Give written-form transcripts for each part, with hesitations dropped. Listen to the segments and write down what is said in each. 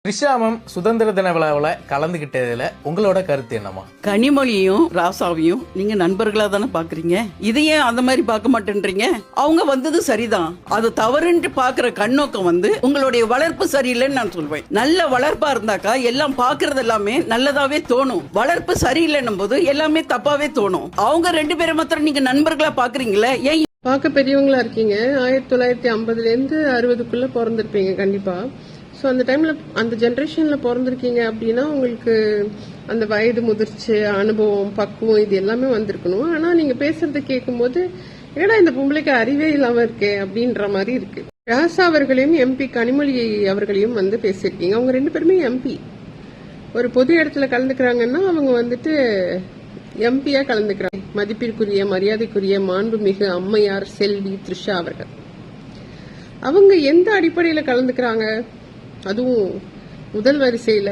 த்ரிஷாவும் சுதந்திர தின விழாவில் கலந்துகிட்டதுல உங்களோட கருத்து என்னமா? கனிமொழியும் ராசாவையும் நீங்க நண்பர்களா தானே பாக்குறீங்க, இதையே அந்த மாதிரி பார்க்க மாட்டேன்றீங்க. அவங்க வந்தது சரிதான், அது தவறுன்னு பாக்குற கண்ணோக்கம் உங்களுடைய வளர்ப்பு சரியில்லைன்னு நான் சொல்வேன். நல்ல வளர்ப்பா இருந்தாக்கா எல்லாம் பாக்குறது எல்லாமே நல்லதாவே தோணும். வளர்ப்பு சரியில்லைன்னும் போது எல்லாமே தப்பாவே தோணும். அவங்க ரெண்டு பேரும் மாத்திரம் நீங்க நண்பர்களா பாக்குறீங்களே, ஏன் பார்க்க பெரியவங்களா இருக்கீங்க? 1950 60க்குள்ள பிறந்திருப்பீங்க கண்டிப்பா. ஸோ அந்த டைம்ல அந்த ஜென்ரேஷன்ல பிறந்திருக்கீங்க அப்படின்னா உங்களுக்கு அந்த வயது முதிர்ச்சி, அனுபவம், பக்குவம் இது எல்லாமே வந்திருக்கணும். ஆனா நீங்க பேசுறத கேட்கும்போது ஏன்னா இந்த பொம்பளைக்கு அறிவே இல்லாம இருக்கே அப்படின்ற மாதிரி இருக்கு. ராசா அவர்களையும் எம்பி கனிமொழி அவர்களையும் பேசியிருக்கீங்க. அவங்க ரெண்டு பேருமே எம்பி. ஒரு பொது இடத்துல கலந்துக்கிறாங்கன்னா அவங்க எம்பியா கலந்துக்கிறாங்க. மதிப்பிற்குரிய மரியாதைக்குரிய மாண்புமிகு அம்மையார் செல்வி த்ரிஷா அவர்கள் அவங்க எந்த அடிப்படையில கலந்துக்கிறாங்க? அதுவும் முதல் வரிசையில.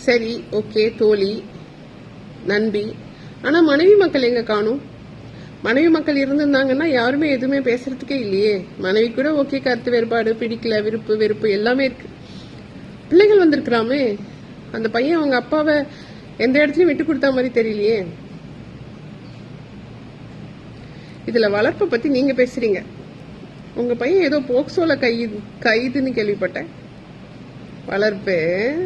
சரி, ஓகே, தோழி, நண்பி. ஆனா மனைவி மக்கள் எங்க காணும்? மனைவி மக்கள் இருந்திருந்தாங்கன்னா யாருமே எதுவுமே பேசுறதுக்கே இல்லையே. மனைவி கூட ஓகே, கருத்து வேறுபாடு, பிடிக்கல, விருப்பு வெறுப்பு எல்லாமே இருக்கு. பிள்ளைகள் வந்திருக்கிறாமே, அந்த பையன் அவங்க அப்பாவை எந்த இடத்துலயும் விட்டு கொடுத்த மாதிரி தெரியலையே. இதுல வளர்ப்பை பத்தி நீங்க பேசுறீங்க. உங்க பையன் ஏதோ போக்சோல கைதுன்னு கேள்விப்பட்டேன். வளர்ப்பு